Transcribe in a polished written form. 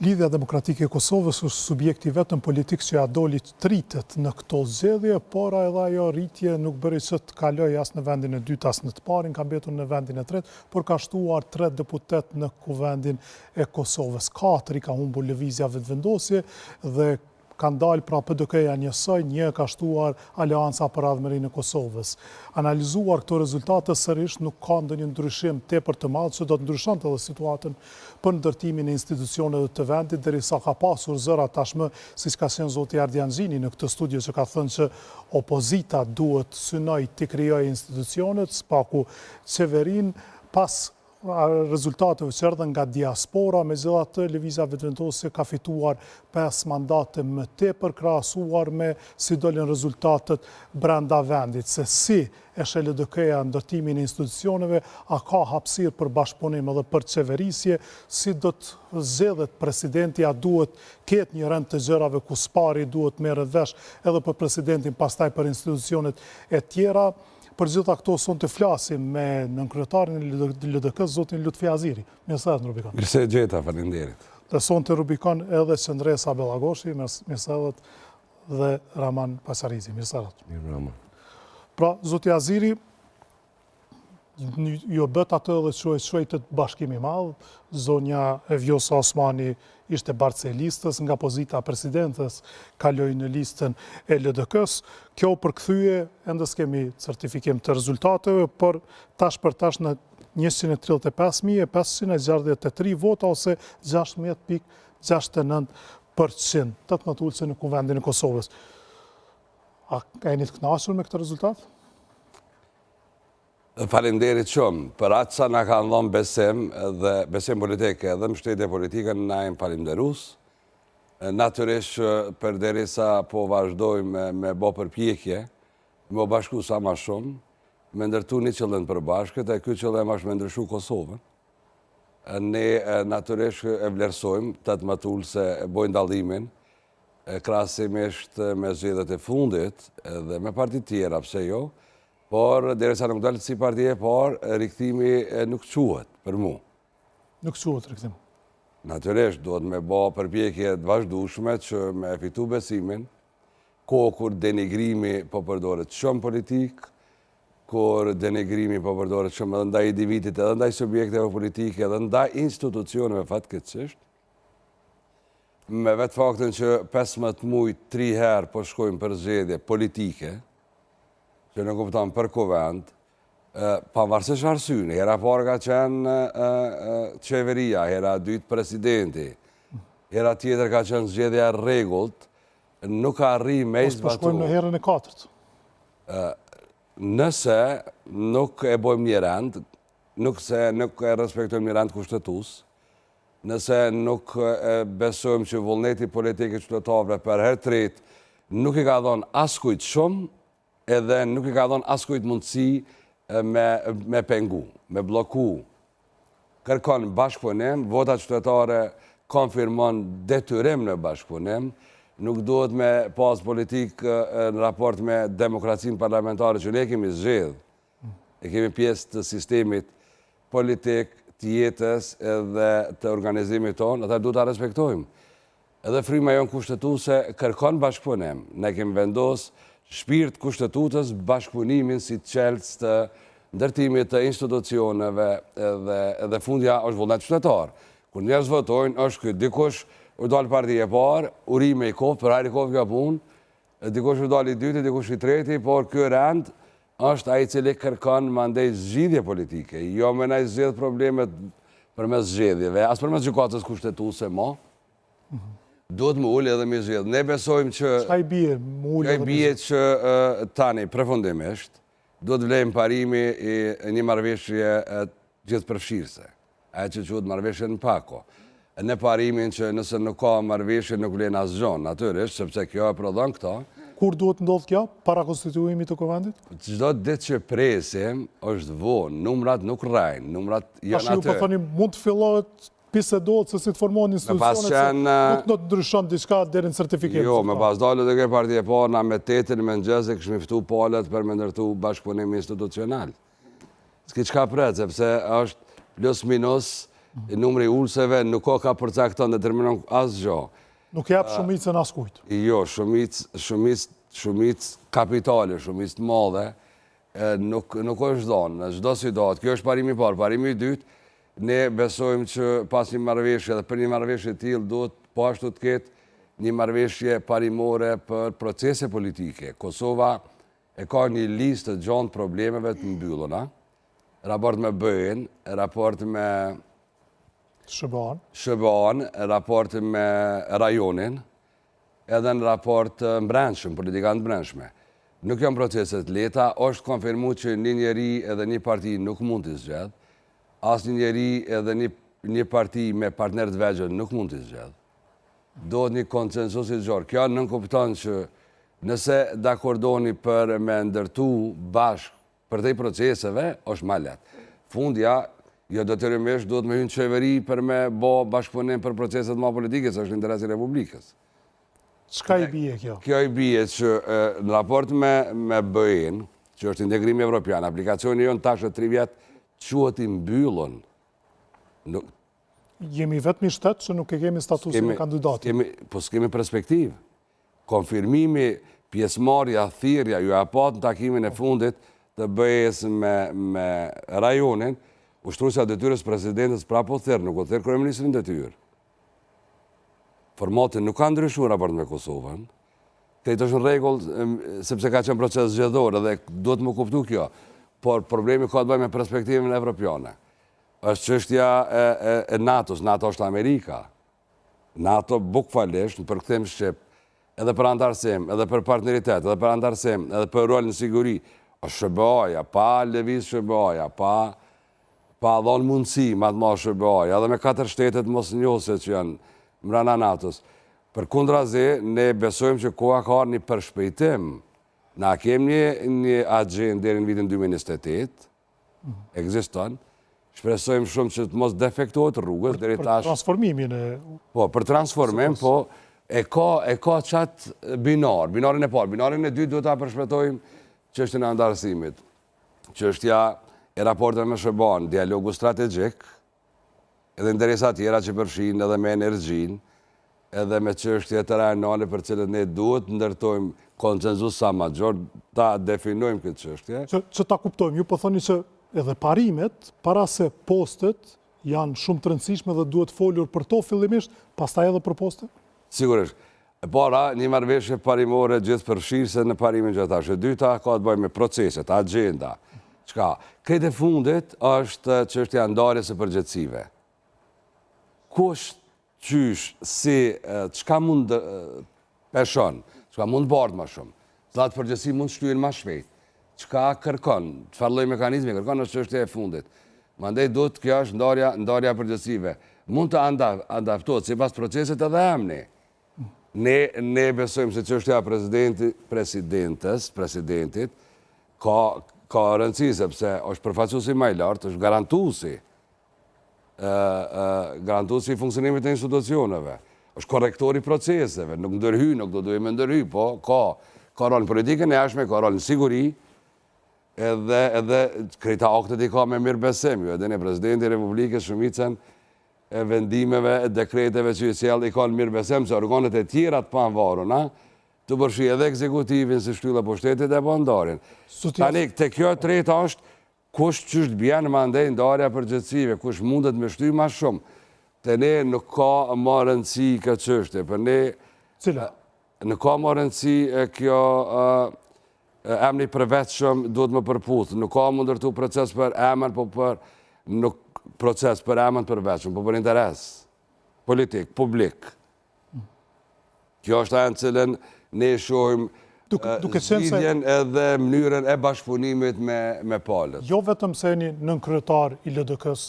Lidhja Demokratike e Kosovës është subjekti vetëm politik që ja doli të rritet në këto zgjedhje, por edhe ajo rritje nuk bëri që të kaloj as në vendin e dytë as në të parin, ka mbetur në vendin e tretë, por ka shtuar 3 deputet në kuvendin e Kosovës. 4 i ka humbur lëvizja vetëvendosje dhe kanë dalë pra PDK-ja njësoj, një ka shtuar Aleanca për Radhëmërinë e Kosovës. Analizuar këto rezultate, sërish nuk ka ndonjë ndryshim tepër të madh që do të ndryshonte edhe situatën për ndërtimin e institucioneve të vendit, derisa ka pasur zëra tashmë, siç ka thënë zoti Ardianxhini në këtë studio që ka thënë që opozita duhet synoj të krijojë institucionet, spaku qeverinë pas rezultateve që erdhen nga diaspora, megjithatë lëvizja vetëvendosje ka fituar 5 mandate më tepër krahasuar me si dolën rezultatet brenda vendit, se si e LDK-ja ndërtimin e institucioneve, a ka hapësirë për bashkëpunim edhe për qeverisje, si do të zgjedhet presidenti, a duhet ketë një rend të gjërave ku spari duhet merret vesh edhe për presidentin, pastaj për institucionet e tjera. Për gjitha këto son të flasim me nënkryetarin e LDK-s, zotin Lutfi Aziri. Mirësehet në Rubikon. Mirësehet gjeta, faleminderit. Dhe son të Rubikon edhe Qëndresa Bellagoshi, mirësehet dhe Raman Pasarizi. Mirësehet. Mirë, Raman. Pra, zoti Aziri, jo bët atë dhe quajtët bashkimi madh, zonja Vjosa Osmani ishte bartëse e listës, nga pozita presidentes kaloi në listën e LDK-s. Kjo përkthye, ende s'kemi certifikim të rezultateve, por tash për tash në 135.563 vota ose 16.69%, 18 ulëse në kuvendin e Kosovës. A jeni të kënaqur me këtë rezultat? Faleminderit shumë, për atë sa na kanë dhënë besim politik edhe mbështetje politike, na jemi falënderues. Natyrisht përderisa po vazhdojmë me bë përpjekje, me u bashku sa më shumë, me ndërtu një qëllim të përbashkët, e ky qëllim është me ndryshu Kosovën. Ne natyrisht e vlerësojmë 18 ulëse bojnë dallimin, krahasimisht me zgjedhjet e fundit dhe me parti tjera, pse jo. Por, derisa nuk dalët si partije, por rikthimi nuk quhet për mu. Nuk quhet rikthim. Natyrisht, duhet me bë përpjekje të vazhdueshme që me fitu besimin, kur denigrimi po përdoret shumë politik, kur denigrimi po përdoret shumë edhe ndaj individit, edhe ndaj subjekteve politike, edhe ndaj institucioneve fatkeqësisht, me vetë faktin që 15 muaj 3 herë po shkojmë për zgjedhje politike, që në kupton për kuvend, pavarësisht arsyni, hera parë ka qenë qeveria, hera dytë presidenti, hera tjetër ka qenë zgjedhja rregullt, nuk ka arri me zbatuar. Po shkojmë në herën e 4. Nëse nuk e bojmë një rend, nëse nuk e respektojmë një rend kushtetues, nëse nuk besojmë që vullneti politik i qytetarëve për herë tretë nuk i ka dhënë askujt shumë, edhe nuk i ka dhënë askujt mundësi me pengu, me bloku. Kërkon bashkëpunim, vota qytetare konfirmon detyrim në bashkëpunim, nuk duhet me pas politik në raport me demokracinë parlamentare që ne kemi zgjedhur. E kemi pjesë të sistemit politik, të jetës edhe të organizimit tonë, ata duhet ta respektojmë. Edhe fryma jonë kushtetuese kërkon bashkëpunim. Ne kemi vendosur shpirt kushtetutës bashkëpunimin si çelës të ndërtimit të institucioneve edhe fundja është vullnet qytetar. Kur njerëz votojnë, është ky dikush u dal partia e parë, urime i kohë, për hajër i kohë ka punë, dikush u dal i dytë, dikush i treti, por ky rend është ai i cili kërkon mandej zgjidhje politike, jo me na zgjedh problemet përmes zgjedhjeve, as përmes gjykatës kushtetuese më. Duhet më ullë edhe me zgjedhë. Ne besojmë që... Qa i bie më ullë edhe me zgjedhë? Qa i bie që tani, përfundimisht, duhet vlejmë parimi i një marrëveshje gjithë përfshirëse. Ajo që quhet marrëveshje në pako. Në parimin që nëse nuk ka marrëveshje nuk vlen asgjë, natyrisht, sepse kjo e prodhon këta. Kur duhet ndodh kjo, para konstituimit të kuvendit? Çdo ditë që presim është vonë, numrat nuk rrajnë, numrat janë aty. Tash ju po thoni mund të fillohet pisedohet se si të formohen institucionet se nuk do të ndryshon diçka deri në certifikim. Jo, me pas dalë dhe ke partia e parë, na me 8 në mëngjes e kishmi ftu palët për me ndërtu bashkëpunim institucional. S'ki qka pret, sepse është plus minus numri ulseve nuk ka përcakton determinon asgjë. Nuk jep shumicën askujt. Jo, shumic kapitale, shumic të madhe, nuk është dhënë në çdo situatë. Kjo është parimi i parë. Parimi i dytë, ne besojmë që pas një marrëveshje dhe për një marrëveshje të tillë duhet po ashtu të ketë një marrëveshje parimore për procese politike. Kosova e ka një listë të gjatë problemeve të mbyllura. Raport me BE-n, raport me Shëban, raport me rajonin, edhe në raport mbrenshëm, politikanë mbrenshme. Nuk janë proceset leta, është konfirmu që një njeri edhe një parti nuk mund të zgjedh, as një njeri edhe një parti me partner të vegjël nuk mund të zgjedh. Do një konsensus i gjorë. Kjo nënkupton që nëse dakordoni për me ndërtu bashkë për te proceseve, është ma letë. Fundja, jo detyrimisht duhet me hynë qeveri për me bo bashkëpunim për proceset ma politike, së është interesi Republikës. Çka i bie kjo? Kjo i bie që në raport me BE-n, që është integrimi evropian, aplikacioni jonë tashë 3 vjetë, quhet i mbyllën. Jemi vetëm i shtetë që nuk e kemi statusin e kandidatit. Po s'kemi perspektivë. Konfirmimi, pjesëmarrja, thirrja, ju apat në takimin e fundit të BE-s me rajonin, ushtrusja detyrës presidentës prapo thirrë, nuk o thirrë kryeministrin detyrë. Formatin nuk ka ndryshuar raport me Kosovën. Këtë është në rregull, sepse ka qenë proces zgjedhor dhe duhet më kuptu kjo. Por problemi ka të bëjë me perspektivën evropiane. Është çështja e NATO-s, NATO është Amerika. NATO bukfalisht në përkthim shqip, edhe për antarësim, edhe për partneritet, edhe për antarësim, edhe për rolin në siguri, është SBA-ja, pa lëviz SBA-ja, pa dhonë mundësi ma të ma SBA-ja, edhe me 4 shtetet mos njose që janë mbrana NATO-s. Për kundrazi, ne besojmë që koha ka një përshpejtim. Na kemi një agendë deri në vitin 2028, ekziston. Shpresojmë shumë që të mos defektohet rrugës deri tash. Për transformimin e... Po, për transformim, po, e ka qatë binar, binarin e parë. Binarin e dytë duhet ta përshpejtojmë çështjen e antarësimit. Çështja e raporteve me SBA-n, dialogu strategjik, edhe interesa tjera që përfshin edhe me energjin, edhe me çështje të rajonale për cilët ne duhet ndërtojmë konsenzus sa ma gjorë, ta definojmë këtë çështje. Që ta kuptojmë, ju po thoni që edhe parimet, para se postet, janë shumë të rëndësishme dhe duhet folur për to fillimisht, pastaj edhe për postet? Sigurisht. E para, një marrëveshje parimore gjithë përfshirëse në parimin gjithashtë. E dyta ka të bëjë me proceset, agenda. Çka? Këtë e fundit është çështja ndarjes së përgjegjësive. Kush qysh, si, çka mund peshon, çka mund bardh më shumë, cilat përgjegjësi mund shtyhen më shpejt, çka kërkon, çfarë lloj mekanizmi kërkon, është çështja e fundit. Mandej duhet kjo është ndarja përgjegjësive. Mund të adaptohet sipas proceset edhe emni. Ne besojmë se çështja e presidentit ka rëndësi sepse është përfaqësuesi më i lartë, është garantuesi i funksionimit të institucioneve, është korrektori proceseve, nuk ndërhy, nuk do duhet me ndërhy, po ka rol në politikën e jashtme, ka rol në siguri, edhe krejta aktet i ka me mirë besim, ju edhe një presidenti i Republikës shumicën e vendimeve, dekreteve që i sjell i ka në mirë besim, se organet e tjera të panvaruna, të përfshi edhe ekzekutivin si shtylla pushtetit e bandarin. Tani, te kjo treta është kush qështë bjenë mandej ndarja përgjithësive, kush mundet me shty ma shumë. Te ne nuk ka më rëndësi këtë çështje, për ne nuk ka më rëndësi kjo emri përveçshëm duhet më përputh. Nuk ka më ndërtu proces për emër, po për nuk proces për emër përveçshëm, po për interes politik, publik. Kjo është ajo në cilën ne shohim zgjidhjen edhe mënyrën e bashkëpunimit me palët. Jo vetëm se jeni nënkryetar i LDK-s,